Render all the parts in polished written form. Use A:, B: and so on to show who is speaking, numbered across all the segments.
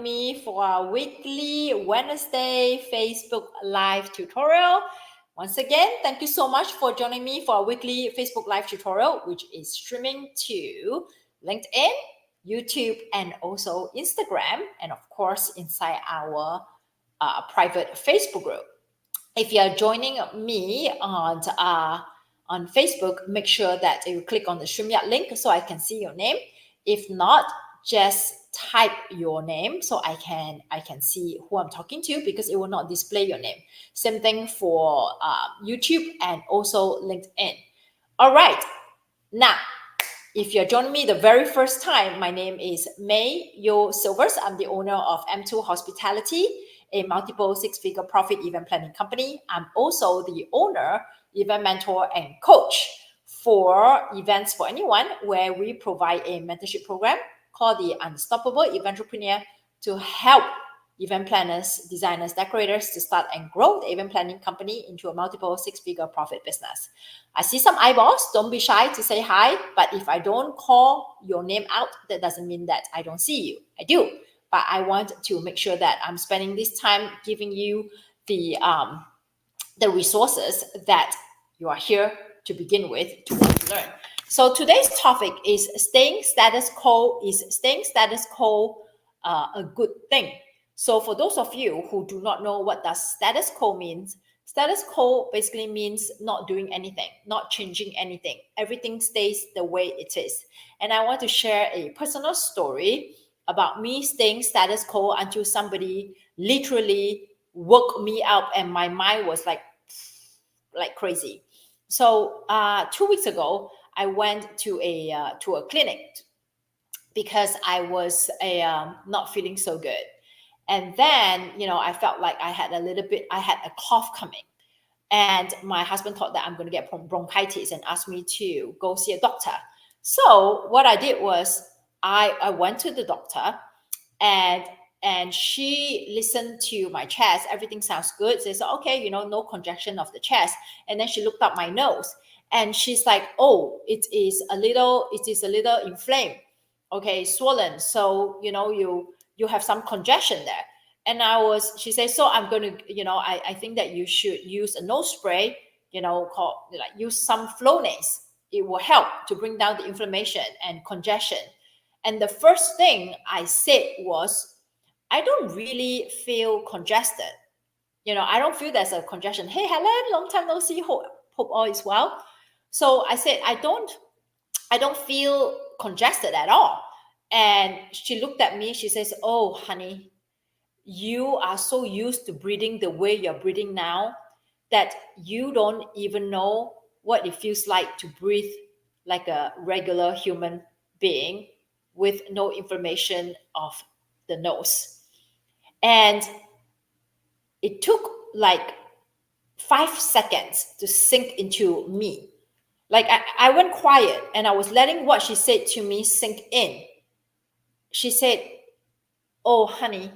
A: Me for our weekly Wednesday Facebook Live tutorial. Once again, thank you so much for joining me for our weekly Facebook Live tutorial, which is streaming to LinkedIn, YouTube, and also Instagram, and of course, inside our private Facebook group. If you are joining me on Facebook, make sure that you click on the StreamYard link so I can see your name. If not, just type your name so I can see who I'm talking to, because it will not display your name. Same thing for YouTube and also LinkedIn. All right, now if you're joining me the very first time, my name is May Yo Silvers. I'm the owner of M2 Hospitality, a multiple six-figure profit event planning company. I'm also the owner, event mentor, and coach for Events for Anyone, where we provide a mentorship program called the Unstoppable Eventrepreneur to help event planners, designers, decorators to start and grow the event planning company into a multiple six-figure profit business. I see some eyeballs. Don't be shy to say hi. But if I don't call your name out, that doesn't mean that I don't see you. I do. But I want to make sure that I'm spending this time giving you the resources that you are here to begin with to want to learn. So today's topic is staying status quo. Is staying status quo a good thing? So for those of you who do not know what does status quo means, status quo basically means not doing anything, not changing anything. Everything stays the way it is. And I want to share a personal story about me staying status quo until somebody literally woke me up and my mind was like crazy. So 2 weeks ago, I went to a clinic because I was not feeling so good. And then, I felt like I had a cough coming. And my husband thought that I'm going to get bronchitis and asked me to go see a doctor. So what I did was I went to the doctor, and she listened to my chest. Everything sounds good. She said, okay, no congestion of the chest. And then she looked up my nose and she's like, oh, it is a little inflamed. Okay, swollen. So, you have some congestion there. And she said, so I'm going to, I think that you should use a nose spray, use some Flonase. It will help to bring down the inflammation and congestion. And the first thing I said was, I don't really feel congested. I don't feel there's a congestion. Hey, Helen, long time no see. Hope all is well. So I said, I don't feel congested at all. And she looked at me. She says, oh, honey, you are so used to breathing the way you're breathing now that you don't even know what it feels like to breathe like a regular human being with no inflammation of the nose. And it took like 5 seconds to sink into me. Like I went quiet and I was letting what she said to me sink in. She said, oh, honey,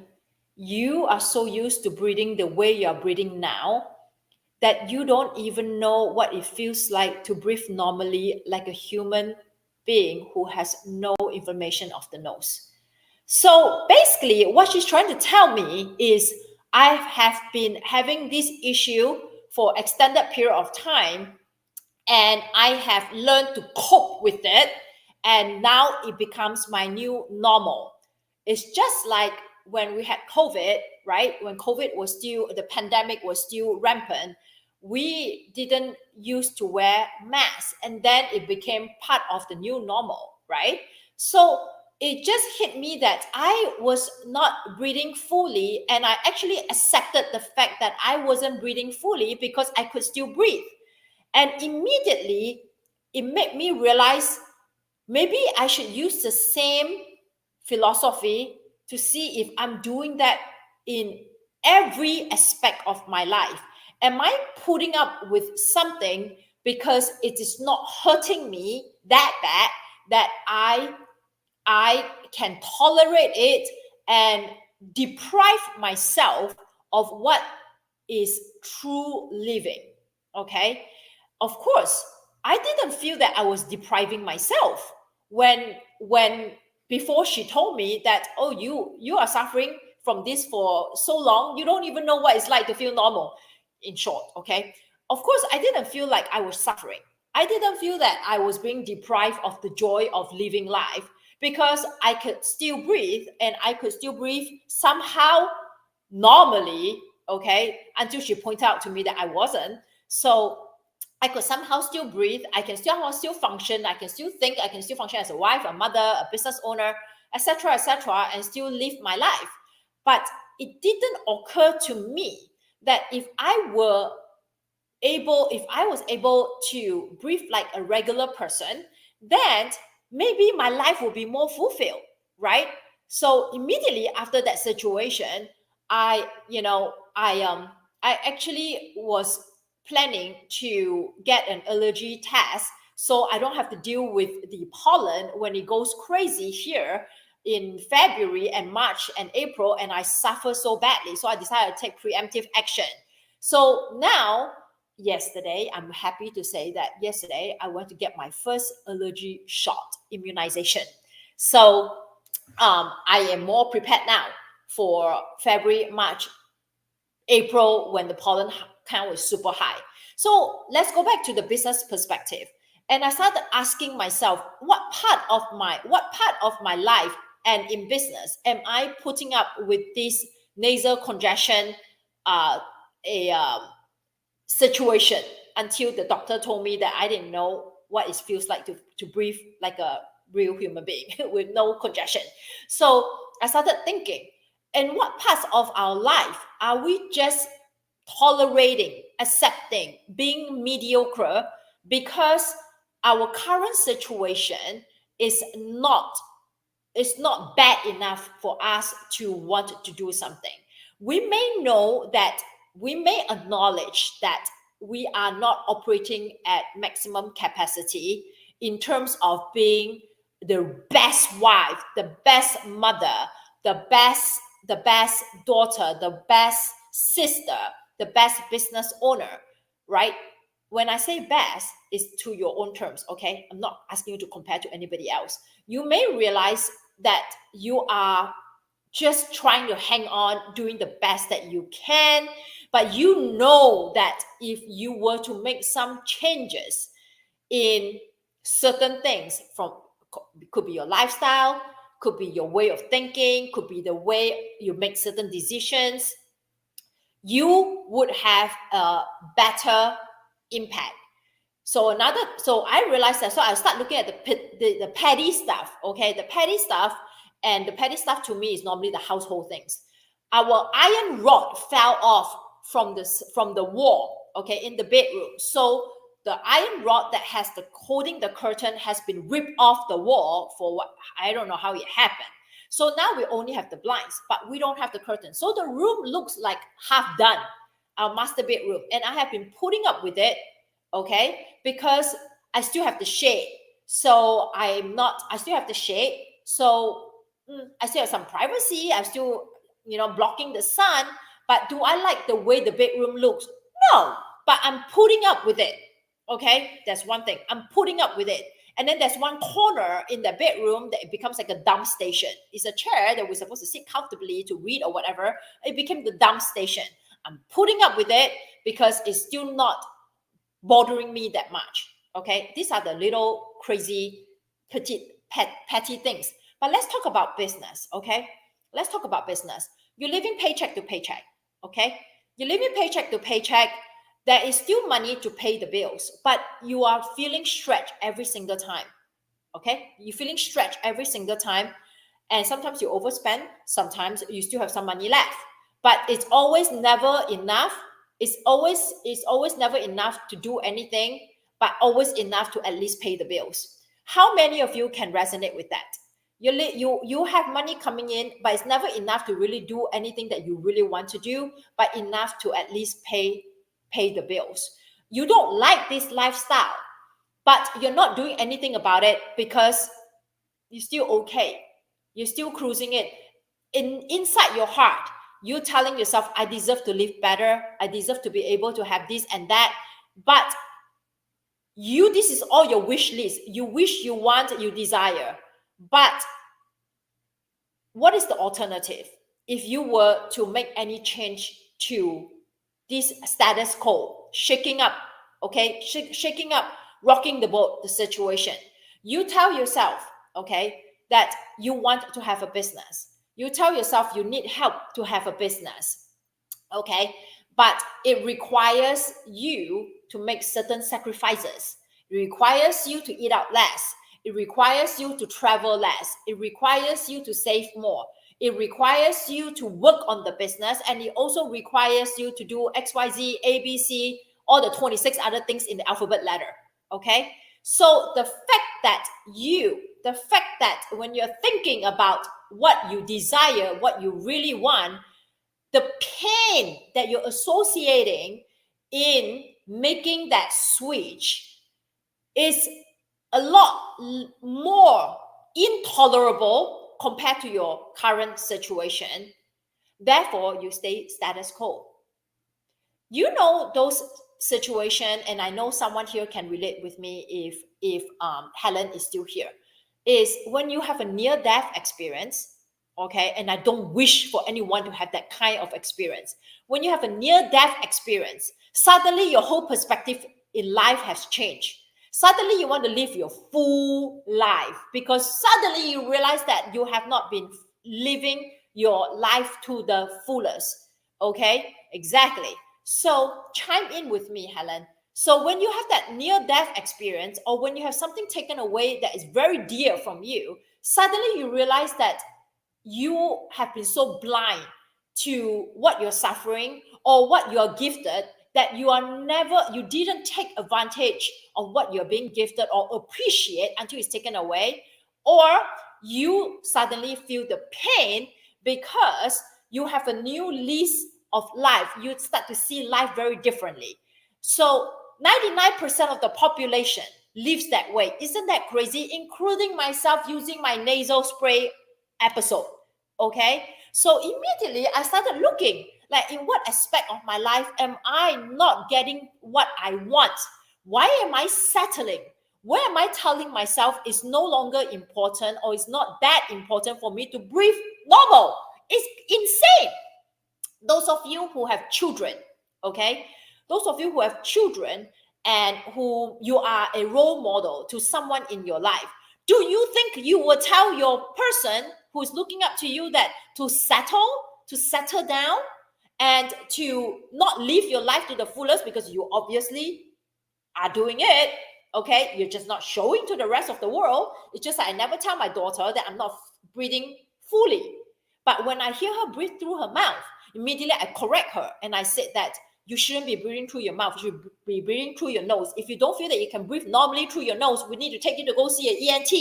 A: you are so used to breathing the way you're breathing now that you don't even know what it feels like to breathe normally like a human being who has no inflammation of the nose. So basically, what she's trying to tell me is I have been having this issue for extended period of time, and I have learned to cope with it, and now it becomes my new normal. It's just like when we had COVID, right? When the pandemic was still rampant, we didn't used to wear masks, and then it became part of the new normal, right? So it just hit me that I was not breathing fully, and I actually accepted the fact that I wasn't breathing fully because I could still breathe. And immediately it made me realize maybe I should use the same philosophy to see if I'm doing that in every aspect of my life. Am I putting up with something because it is not hurting me that bad that I can tolerate it and deprive myself of what is true living? Okay. Of course, I didn't feel that I was depriving myself when before she told me that, oh, you are suffering from this for so long, you don't even know what it's like to feel normal, in short. Okay, of course I didn't feel like I was suffering. I didn't feel that I was being deprived of the joy of living life, because I could still breathe, and I could still breathe somehow normally. Okay, until she pointed out to me that I wasn't. So I could somehow still breathe. I can still function. I can still think. I can still function as a wife, a mother, a business owner, etc., and still live my life. But it didn't occur to me that if I was able to breathe like a regular person, then maybe my life will be more fulfilled, right? So immediately after that situation, I actually was planning to get an allergy test, so I don't have to deal with the pollen when it goes crazy here in February and March and April, and I suffer so badly. So I decided to take preemptive action. So now, yesterday, I'm happy to say that yesterday I went to get my first allergy shot immunization. So I am more prepared now for February, March, April, when the pollen count is super high. So let's go back to the business perspective. And I started asking myself, what part of my life and in business am I putting up with this nasal congestion a situation, until the doctor told me that I didn't know what it feels like to breathe like a real human being with no congestion. So I started thinking, in what parts of our life are we just tolerating, accepting, being mediocre because our current situation is not bad enough for us to want to do something. We may acknowledge that we are not operating at maximum capacity in terms of being the best wife, the best mother, the best daughter, the best sister, the best business owner, right? When I say best, it's to your own terms, okay? I'm not asking you to compare to anybody else. You may realize that you are just trying to hang on, doing the best that you can, but you know that if you were to make some changes in certain things, from could be your lifestyle, could be your way of thinking, could be the way you make certain decisions, you would have a better impact. So I realized that. So I start looking at the petty stuff. Okay, the petty stuff, and the petty stuff to me is normally the household things. Our iron rod fell off from the wall. Okay, in the bedroom. So the iron rod that has the holding the curtain has been ripped off the wall for what, I don't know how it happened. So now we only have the blinds, but we don't have the curtain. So the room looks like half done, our master bedroom, and I have been putting up with it. Okay, because I still have the shade. So I still have the shade. So I still have some privacy. I'm still, blocking the sun. But do I like the way the bedroom looks? No, but I'm putting up with it. Okay, that's one thing. I'm putting up with it. And then there's one corner in the bedroom that it becomes like a dump station. It's a chair that we're supposed to sit comfortably to read or whatever. It became the dump station. I'm putting up with it because it's still not bothering me that much. Okay, these are the little crazy petty things. But let's talk about business. Okay, let's talk about business. You're living paycheck to paycheck. Okay, you're living paycheck to paycheck. There is still money to pay the bills, but you are feeling stretched every single time. Okay, you're feeling stretched every single time, and sometimes you overspend, sometimes you still have some money left, but it's always never enough. It's always never enough to do anything, but always enough to at least pay the bills. How many of you can resonate with that? You have money coming in, but it's never enough to really do anything that you really want to do, but enough to at least pay the bills. You don't like this lifestyle, but you're not doing anything about it because you're still okay. You're still cruising it. Inside your heart, you're telling yourself, I deserve to live better. I deserve to be able to have this and that. But this is all your wish list. You wish, you want, you desire. But what is the alternative if you were to make any change to this status quo, shaking up, okay, shaking up, rocking the boat, the situation? You tell yourself, okay, that you want to have a business. You tell yourself you need help to have a business, okay, but it requires you to make certain sacrifices. It requires you to eat out less. It requires you to travel less. It requires you to save more. It requires you to work on the business, and it also requires you to do XYZ, ABC, all the 26 other things in the alphabet letter. Okay? So the fact that when you're thinking about what you desire, what you really want, the pain that you're associating in making that switch is a lot more intolerable compared to your current situation. Therefore, you stay status quo. You know those situation, and I know someone here can relate with me if Helen is still here, is when you have a near-death experience, okay, and I don't wish for anyone to have that kind of experience. When you have a near-death experience, suddenly your whole perspective in life has changed. Suddenly you want to live your full life because suddenly you realize that you have not been living your life to the fullest. Okay, exactly. So chime in with me, Helen. So when you have that near-death experience, or when you have something taken away that is very dear from you, suddenly you realize that you have been so blind to what you're suffering or what you're gifted that you didn't take advantage of what you're being gifted or appreciate until it's taken away, or you suddenly feel the pain because you have a new lease of life. You start to see life very differently. So 99% of the population lives that way. Isn't that crazy? Including myself using my nasal spray episode. Okay, so immediately I started looking like in what aspect of my life am I not getting what I want? Why am I settling? Where am I telling myself it's no longer important or it's not that important for me to breathe normal? It's insane. Those of you who have children, okay, those of you who have children and who you are a role model to someone in your life, do you think you will tell your person who's looking up to you that to settle down and to not live your life to the fullest because you obviously are doing it? Okay, you're just not showing to the rest of the world. It's just I never tell my daughter that I'm not breathing fully. But when I hear her breathe through her mouth, immediately I correct her and I said that you shouldn't be breathing through your mouth. You should be breathing through your nose. If you don't feel that you can breathe normally through your nose, we need to take you to go see an ENT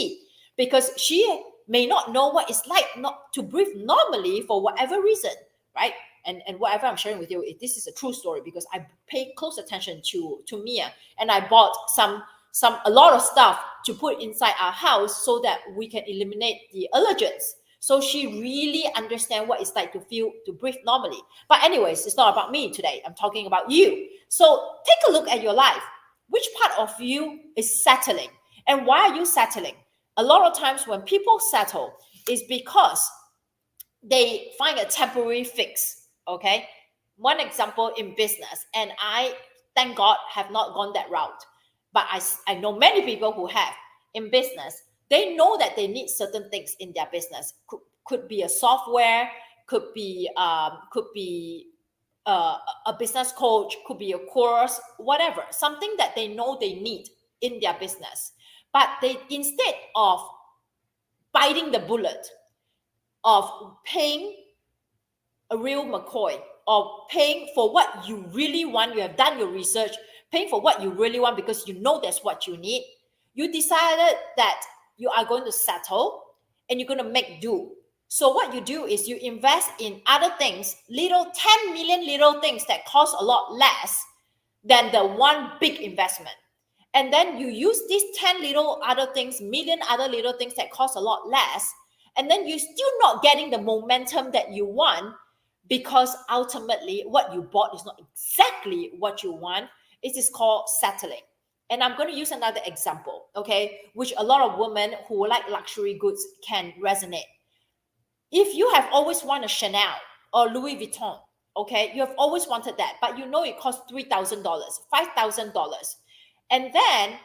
A: because she may not know what it's like not to breathe normally for whatever reason, right? And whatever I'm sharing with you, this is a true story because I pay close attention to Mia, and I bought a lot of stuff to put inside our house so that we can eliminate the allergens. So she really understands what it's like to breathe normally. But anyways, it's not about me today. I'm talking about you. So take a look at your life. Which part of you is settling? And why are you settling? A lot of times when people settle is because they find a temporary fix. Okay. One example in business, and I, thank God, have not gone that route. But I know many people who have in business. They know that they need certain things in their business. Could be a software, could be a business coach, could be a course, whatever, something that they know they need in their business. But they, instead of biting the bullet of paying a real McCoy or paying for what you really want, you have done your research, paying for what you really want because you know that's what you need, you decided that you are going to settle and you're going to make do. So what you do is you invest in other things, little 10 million little things that cost a lot less than the one big investment. And then you use these 10 little other things, million other little things that cost a lot less, and then you're still not getting the momentum that you want because ultimately what you bought is not exactly what you want. It is called settling. And I'm going to use another example, okay, which a lot of women who like luxury goods can resonate. If you have always wanted Chanel or Louis Vuitton, okay, you have always wanted that, but you know it costs $3,000, $5,000, and then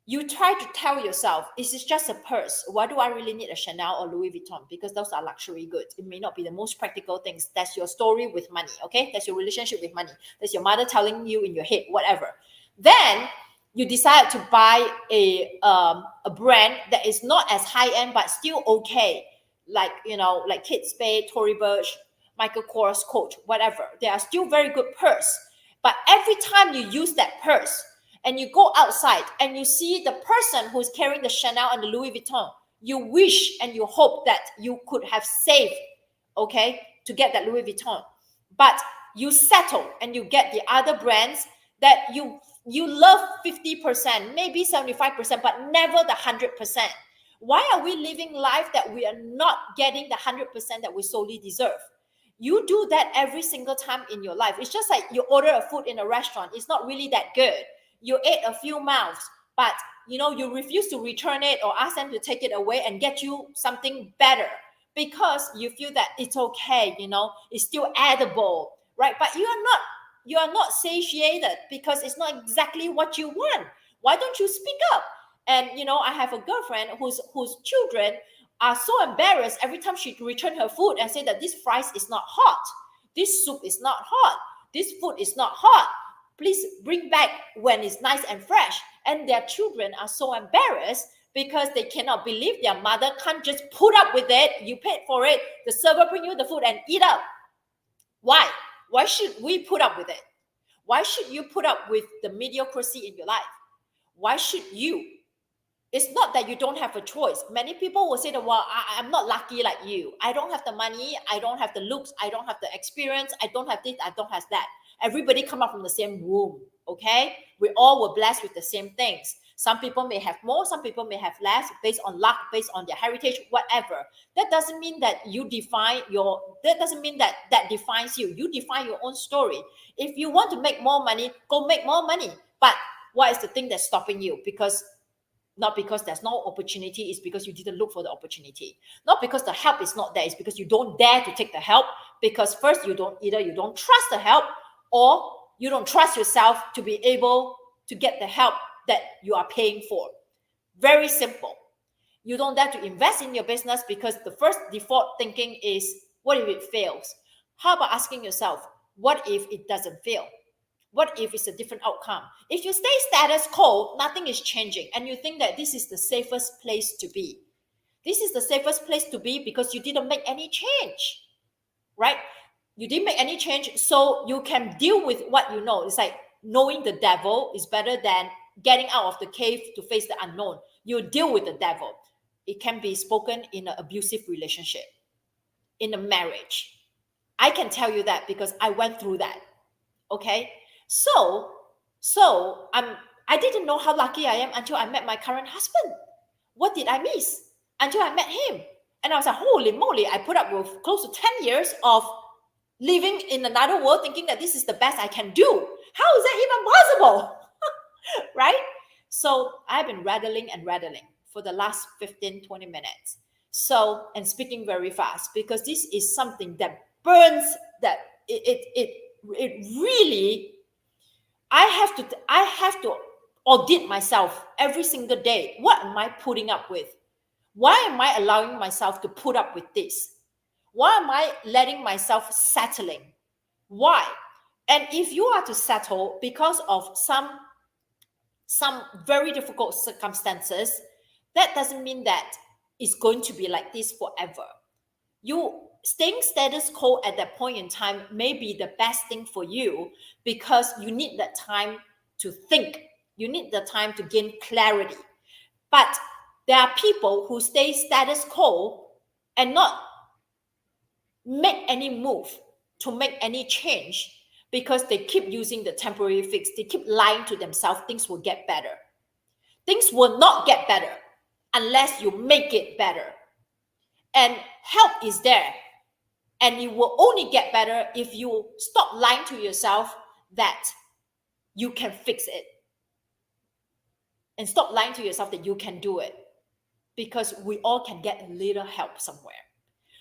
A: you try to tell yourself, this is just a purse. Why do I really need a Chanel or Louis Vuitton? Because those are luxury goods. It may not be the most practical things. That's your story with money, okay? That's your relationship with money. That's your mother telling you in your head, whatever. Then you decide to buy a brand that is not as high end but still okay, like like Kate Spade, Tory Burch, Michael Kors, Coach, whatever. They are still very good purse. But every time you use that purse and you go outside and you see the person who's carrying the Chanel and the Louis Vuitton, you wish and you hope that you could have saved, okay, to get that Louis Vuitton. But you settle and you get the other brands that you love 50%, maybe 75%, but never the 100%. Why are we living life that we are not getting the 100% that we solely deserve? You do that every single time in your life. It's just like you order a food in a restaurant. It's not really that good. You ate a few mouths, but you refuse to return it or ask them to take it away and get you something better because you feel that it's okay, it's still edible, right? But you are not satiated because it's not exactly what you want. Why don't you speak up? And I have a girlfriend whose children are so embarrassed every time she return her food and say that this fries is not hot, this soup is not hot, this food is not hot, please bring back when it's nice and fresh. And their children are so embarrassed because they cannot believe their mother can't just put up with it. You paid for it, the server bring you the food and eat up. Why should we put up with it? Why should you put up with the mediocrity in your life? Why should you? It's not that you don't have a choice. Many people will say that, well, I'm not lucky like you. I don't have the money. I don't have the looks. I don't have the experience. I don't have this. I don't have that. Everybody come up from the same womb, okay? We all were blessed with the same things. Some people may have more. Some people may have less based on luck, based on their heritage, whatever. That doesn't mean that that doesn't mean that defines you. You define your own story. If you want to make more money, go make more money. But what is the thing that's stopping you? Not because there's no opportunity, it's because you didn't look for the opportunity. Not because the help is not there, it's because you don't dare to take the help. Because first, you don't trust the help, or you don't trust yourself to be able to get the help that you are paying for. Very simple. You don't dare to invest in your business because the first default thinking is, what if it fails? How about asking yourself, what if it doesn't fail? What if it's a different outcome? If you stay status quo, nothing is changing, and you think that this is the safest place to be. This is the safest place to be because you didn't make any change, right? You didn't make any change, so you can deal with what you know. It's like knowing the devil is better than getting out of the cave to face the unknown. You deal with the devil. It can be spoken in an abusive relationship, in a marriage. I can tell you that because I went through that, okay? So I didn't know how lucky I am until I met my current husband. What did I miss? Until I met him. And I was like, holy moly, I put up with close to 10 years of living in another world thinking that this is the best I can do. How is that even possible? Right? So I've been rattling for the last 15, 20 minutes. So, and speaking very fast because this is something that burns, that it really, I have to audit myself every single day. What am I putting up with? Why am I allowing myself to put up with this? Why am I letting myself settling? Why? And if you are to settle because of some very difficult circumstances, that doesn't mean that it's going to be like this forever. You staying status quo at that point in time may be the best thing for you because you need that time to think. You need the time to gain clarity. But there are people who stay status quo and not make any move to make any change because they keep using the temporary fix. They keep lying to themselves, things will get better. Things will not get better unless you make it better. And help is there. And it will only get better if you stop lying to yourself that you can fix it. And stop lying to yourself that you can do it. Because we all can get a little help somewhere.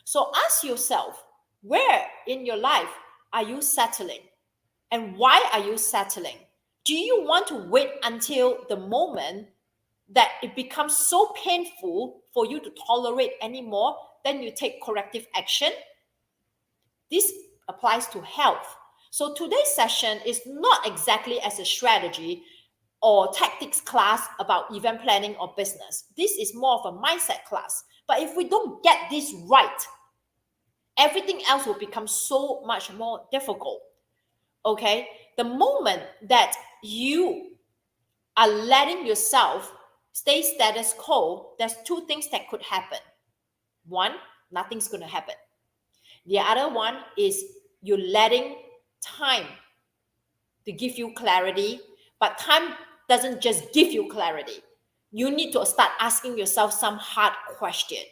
A: So ask yourself, where in your life are you settling? And why are you settling? Do you want to wait until the moment that it becomes so painful for you to tolerate anymore, then you take corrective action? This applies to health. So today's session is not exactly as a strategy or tactics class about event planning or business. This is more of a mindset class. But if we don't get this right, everything else will become so much more difficult. Okay? The moment that you are letting yourself stay status quo, there's two things that could happen. One, nothing's going to happen. The other one is you're letting time to give you clarity, but time doesn't just give you clarity. You need to start asking yourself some hard question.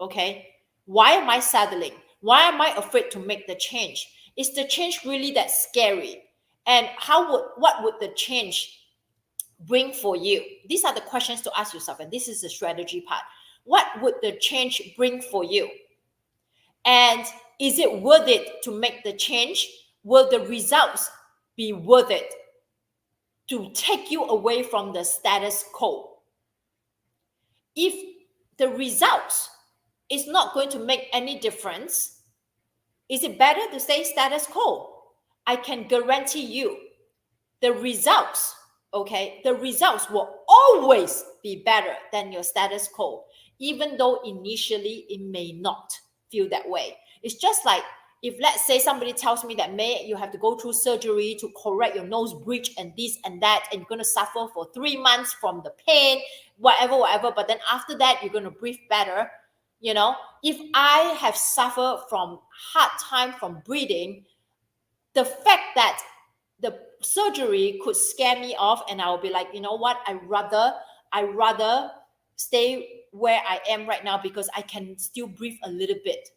A: Okay? Why am I settling? Why am I afraid to make the change? Is the change really that scary? And what would the change bring for you? These are the questions to ask yourself, and this is the strategy part. What would the change bring for you? And is it worth it to make the change? Will the results be worth it to take you away from the status quo? If the results is not going to make any difference, is it better to stay status quo? I can guarantee you the results, okay, the results will always be better than your status quo, even though initially it may not feel that way. It's just like if, let's say, somebody tells me that, May, you have to go through surgery to correct your nose bridge and this and that, and you're going to suffer for 3 months from the pain, whatever, but then after that, you're going to breathe better. You know, if I have suffered from hard time from breathing, the fact that the surgery could scare me off, and I'll be like, you know what, I rather stay where I am right now because I can still breathe a little bit.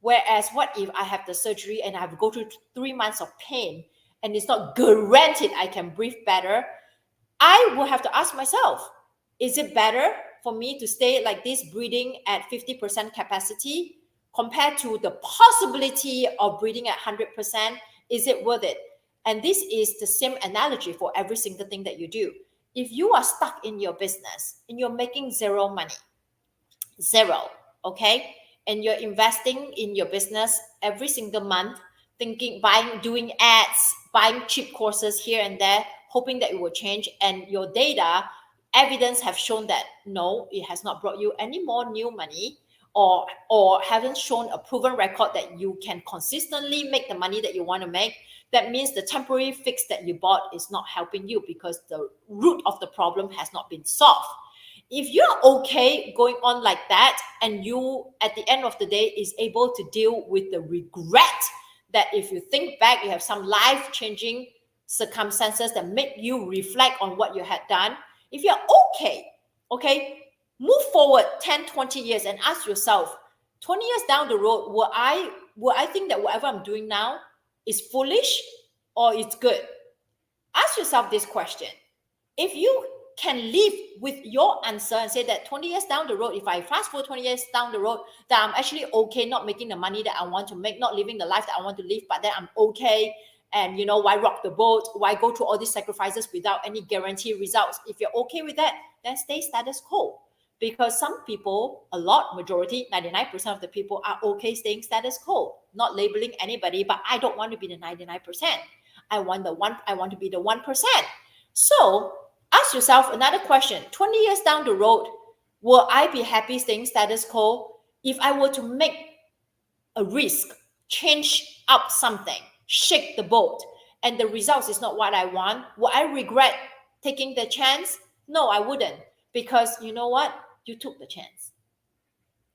A: Whereas what if I have the surgery and I have to go through 3 months of pain and it's not guaranteed I can breathe better? I will have to ask myself, is it better for me to stay like this, breathing at 50% capacity compared to the possibility of breathing at 100%? Is it worth it? And this is the same analogy for every single thing that you do. If you are stuck in your business and you're making zero money, zero, okay, and you're investing in your business every single month, doing ads, buying cheap courses here and there, hoping that it will change, and your data evidence have shown that no, it has not brought you any more new money, or haven't shown a proven record that you can consistently make the money that you want to make, that means the temporary fix that you bought is not helping you because the root of the problem has not been solved. If you're okay going on like that, and you at the end of the day is able to deal with the regret that if you think back, you have some life-changing circumstances that make you reflect on what you had done. If you're okay, move forward 10, 20 years and ask yourself, 20 years down the road, will I think that whatever I'm doing now is foolish or it's good? Ask yourself this question. If you can live with your answer and say that 20 years down the road, if I fast forward 20 years down the road, that I'm actually okay not making the money that I want to make, not living the life that I want to live, but then I'm okay. And you know, why rock the boat? Why go through all these sacrifices without any guaranteed results? If you're okay with that, then stay status quo. Because some people, majority, 99% of the people are okay staying status quo, not labeling anybody, but I don't want to be the 99%. I want to be the 1%. So ask yourself another question. 20 years down the road, will I be happy staying status quo? If I were to make a risk, change up something, shake the boat, and the results is not what I want, will I regret taking the chance? No, I wouldn't. Because you know what? You took the chance.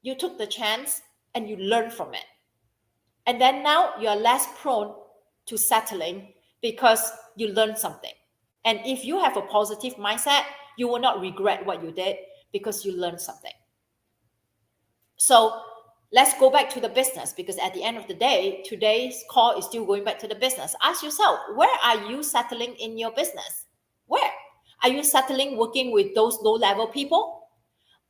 A: You took the chance and you learned from it. And then now you're less prone to settling because you learned something. And if you have a positive mindset, you will not regret what you did because you learned something. So let's go back to the business, because at the end of the day, today's call is still going back to the business. Ask yourself, where are you settling in your business? Where? Are you settling working with those low-level people?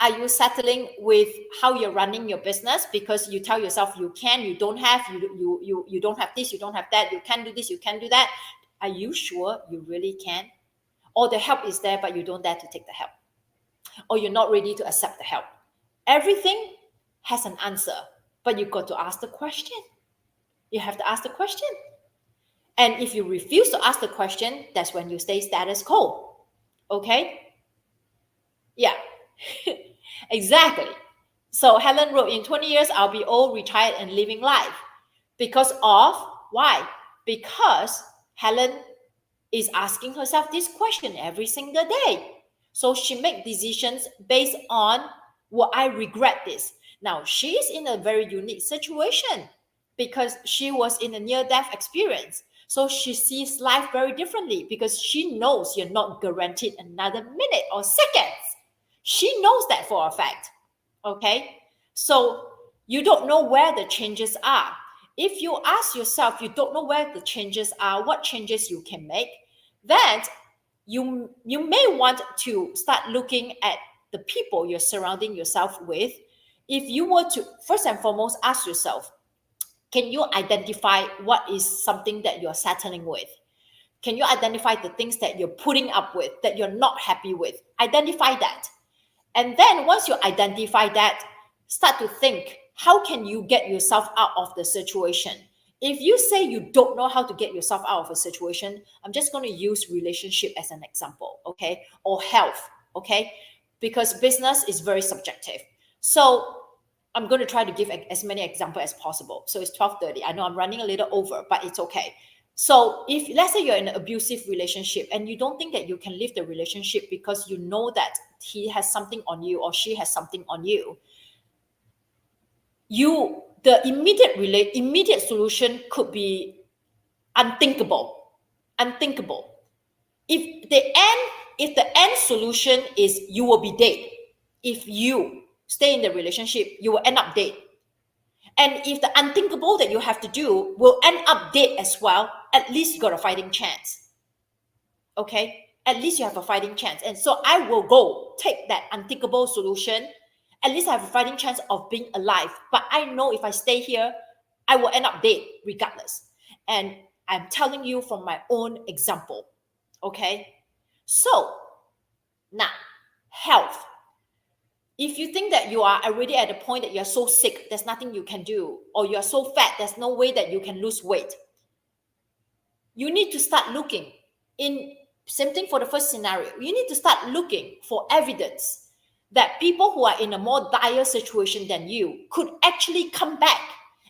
A: Are you settling with how you're running your business because you tell yourself you can, you don't have, you don't have this, you don't have that, you can't do this, you can't do that? Are you sure you really can? Or the help is there, but you don't dare to take the help? Or you're not ready to accept the help? Everything has an answer, but you've got to ask the question. You have to ask the question. And if you refuse to ask the question, that's when you stay status quo. Okay? Yeah, exactly. So Helen wrote, in 20 years, I'll be old, retired, and living life. Because of, why? Because Helen is asking herself this question every single day. So she makes decisions based on, will I regret this? Now, she is in a very unique situation because she was in a near-death experience. So she sees life very differently because she knows you're not guaranteed another minute or seconds. She knows that for a fact. Okay? So you don't know where the changes are. If you ask yourself, you don't know where the changes are, what changes you can make, then you may want to start looking at the people you're surrounding yourself with. If you were to, first and foremost, ask yourself, can you identify what is something that you're settling with? Can you identify the things that you're putting up with, that you're not happy with? Identify that. And then once you identify that, start to think, how can you get yourself out of the situation? If you say you don't know how to get yourself out of a situation, I'm just going to use relationship as an example, okay? Or health, okay? Because business is very subjective. So I'm going to try to give as many examples as possible. So it's 12:30. I know I'm running a little over, but it's okay. So if, let's say you're in an abusive relationship and you don't think that you can leave the relationship because you know that he has something on you or she has something on you, the immediate solution could be unthinkable. If the end solution is you will be dead, if you stay in the relationship, you will end up dead. And if the unthinkable that you have to do will end up dead as well, at least you got a fighting chance. Okay? At least you have a fighting chance. And so I will go take that unthinkable solution. At least I have a fighting chance of being alive. But I know if I stay here, I will end up dead regardless. And I'm telling you from my own example. Okay? So, now, health. If you think that you are already at the point that you're so sick, there's nothing you can do, or you're so fat, there's no way that you can lose weight, you need to start looking. Same thing for the first scenario. You need to start looking for evidence that people who are in a more dire situation than you could actually come back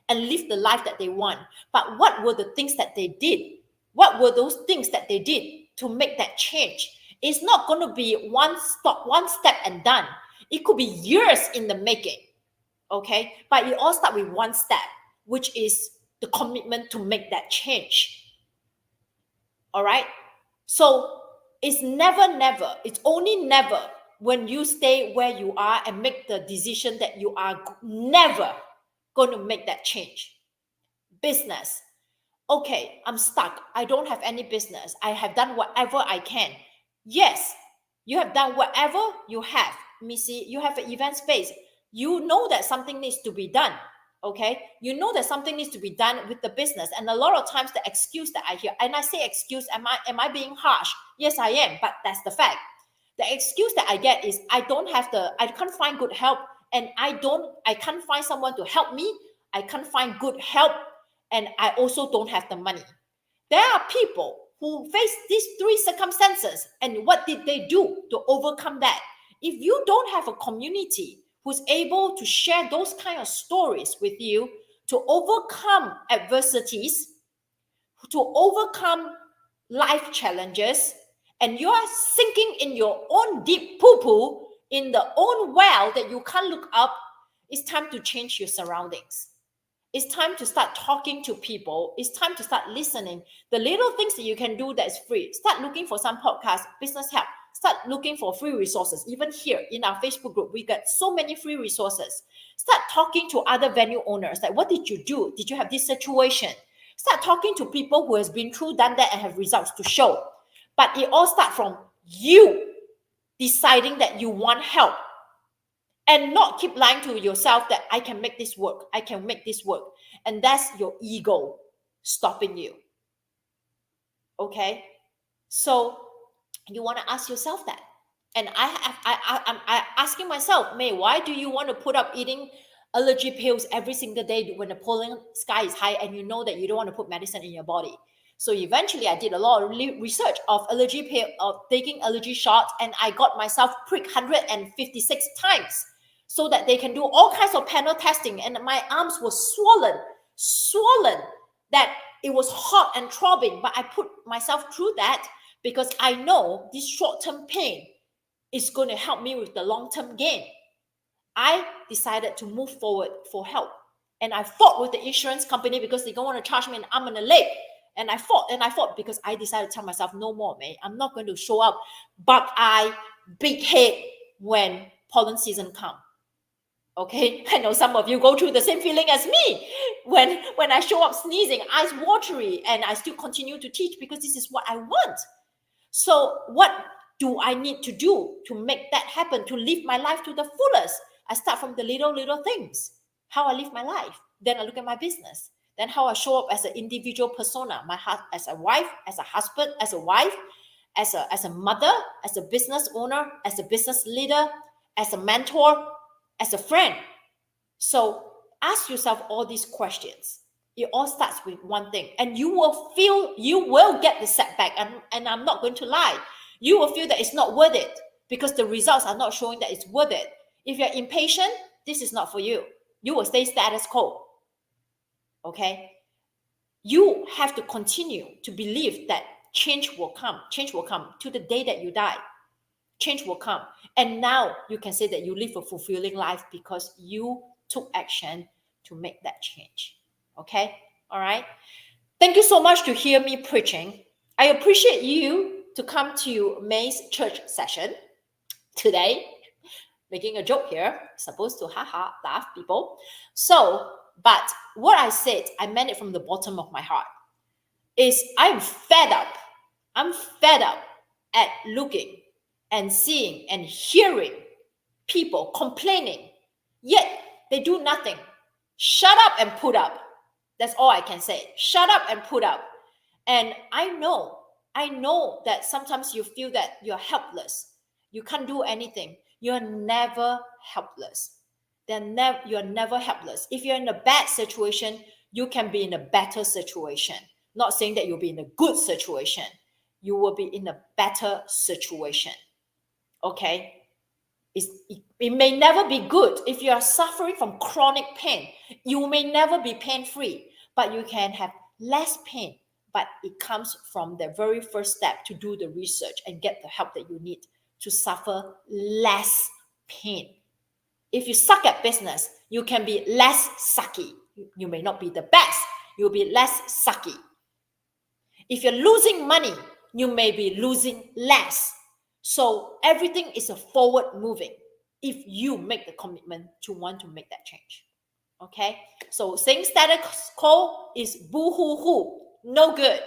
A: and live the life that they want. But what were the things that they did? What were those things that they did to make that change? It's not going to be one step and done. It could be years in the making, okay? But it all starts with one step, which is the commitment to make that change. All right? So it's never, it's only never when you stay where you are and make the decision that you are never going to make that change. Business. Okay, I'm stuck. I don't have any business. I have done whatever I can. Yes, you have done whatever you have. Missy, you have an event space. You know that something needs to be done. Okay, you know that something needs to be done with the business. And a lot of times the excuse that I hear, and I say excuse, am I being harsh? Yes, I am, but that's the fact. The excuse that I get is I can't find good help, and I can't find someone to help me. I can't find good help, and I also don't have the money. There are people who face these three circumstances, and what did they do to overcome that? If you don't have a community who's able to share those kind of stories with you to overcome adversities, to overcome life challenges, and you are sinking in your own deep poo-poo, in the own well that you can't look up, it's time to change your surroundings. It's time to start talking to people. It's time to start listening. The little things that you can do that is free. Start looking for some podcasts, business help. Start looking for free resources. Even here in our Facebook group, we got so many free resources. Start talking to other venue owners. Like, what did you do? Did you have this situation? Start talking to people who has been through, done that, and have results to show. But it all starts from you deciding that you want help. and not keep lying to yourself that I can make this work, I can make this work. And that's your ego stopping you. Okay? So you want to ask yourself that. And I'm asking myself, May, why do you want to put up eating allergy pills every single day when the pollen sky is high and you know that you don't want to put medicine in your body? So eventually I did a lot of research of allergy pill, of taking allergy shots, and I got myself pricked 156 times so that they can do all kinds of panel testing. And my arms were swollen, that it was hot and throbbing, but I put myself through that because I know this short-term pain is going to help me with the long-term gain. I decided to move forward for help. And I fought with the insurance company because they don't want to charge me an arm and a leg. And I fought because I decided to tell myself, no more, mate. I'm not going to show up buck-eye, big head when pollen season comes. Okay, I know some of you go through the same feeling as me when I show up sneezing, eyes watery, and I still continue to teach because this is what I want. So what do I need to do to make that happen, to live my life to the fullest? I start from the little things, how I live my life. Then I look at my business. Then how I show up as an individual persona, as a wife, as a husband, as a wife, as a mother, as a business owner, as a business leader, as a mentor, as a friend. So ask yourself all these questions. It all starts with one thing, and you will get the setback, and I'm not going to lie. You will feel that it's not worth it because the results are not showing that it's worth it. If you're impatient, this is not for you. You will stay status quo. Okay? You have to continue to believe that change will come. Change will come to the day that you die. Change will come. And now you can say that you live a fulfilling life because you took action to make that change. Okay? All right? Thank you so much to hear me preaching. I appreciate you to come to May's church session today. Making a joke here, supposed to laugh people. So, but what I said, I meant it from the bottom of my heart, is I'm fed up. I'm fed up at looking and seeing and hearing people complaining, yet they do nothing. Shut up and put up. That's all I can say. Shut up and put up. And I know that sometimes you feel that you're helpless. You can't do anything. You're never helpless. You're never helpless. If you're in a bad situation, you can be in a better situation. Not saying that you'll be in a good situation. You will be in a better situation. Okay? It may never be good. If you are suffering from chronic pain, you may never be pain-free, but you can have less pain. But it comes from the very first step to do the research and get the help that you need to suffer less pain. If you suck at business, you can be less sucky. You may not be the best. You'll be less sucky. If you're losing money, you may be losing less. So everything is a forward moving if you make the commitment to want to make that change. Okay? So saying status quo is boo-hoo-hoo, no good.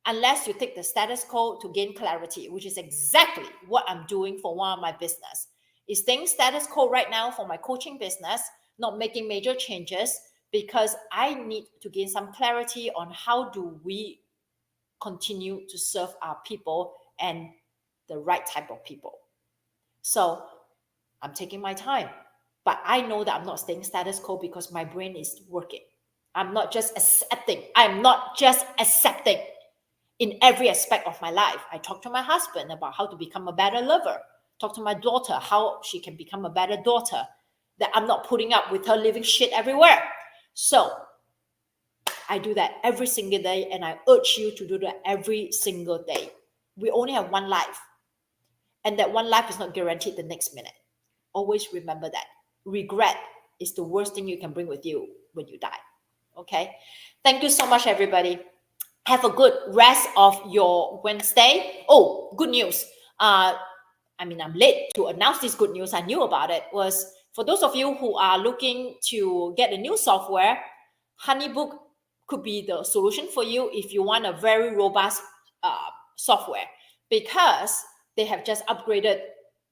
A: Unless you take the status quo to gain clarity, which is exactly what I'm doing for one of my business. Is staying status quo right now for my coaching business, not making major changes because I need to gain some clarity on how do we continue to serve our people and the right type of people. So I'm taking my time, but I know that I'm not staying status quo because my brain is working. I'm not just accepting in every aspect of my life. I talk to my husband about how to become a better lover. Talk to my daughter how she can become a better daughter. That I'm not putting up with her leaving shit everywhere. So I do that every single day, and I urge you to do that every single day. We only have one life, and that one life is not guaranteed the next minute. Always remember that. Regret is the worst thing you can bring with you when you die. Okay? Thank you so much, everybody. Have a good rest of your Wednesday. Oh, good news. I'm late to announce this good news. I knew about it. Was for those of you who are looking to get a new software, HoneyBook could be the solution for you if you want a very robust software, because they have just upgraded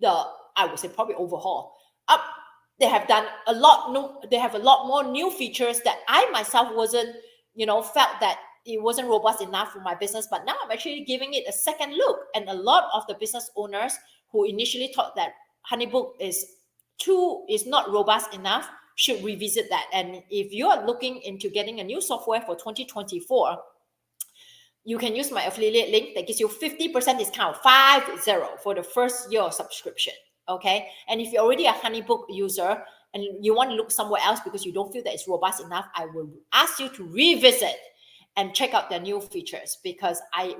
A: I would say probably overhaul, they have done a lot new, they have a lot more new features that I myself wasn't, felt that it wasn't robust enough for my business. But now I'm actually giving it a second look. And a lot of the business owners who initially thought that HoneyBook is not robust enough should revisit that. And if you are looking into getting a new software for 2024, you can use my affiliate link that gives you 50% discount, 50, for the first year of subscription. Okay. And if you're already a HoneyBook user and you want to look somewhere else because you don't feel that it's robust enough, I will ask you to revisit and check out the new features, because I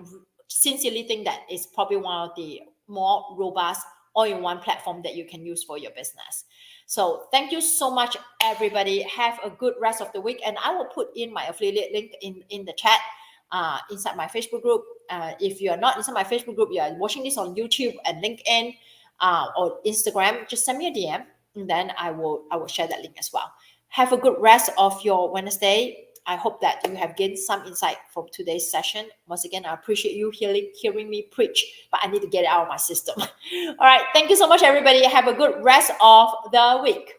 A: sincerely think that it's probably one of the more robust all-in-one platform that you can use for your business. So thank you so much, everybody. Have a good rest of the week. And I will put in my affiliate link in the chat inside my Facebook group. If you're not inside my Facebook group, you are watching this on YouTube and LinkedIn or Instagram, just send me a DM, and then I will share that link as well. Have a good rest of your Wednesday. I hope that you have gained some insight from today's session. Once again, I appreciate you hearing me preach, but I need to get it out of my system. All right. Thank you so much, everybody. Have a good rest of the week.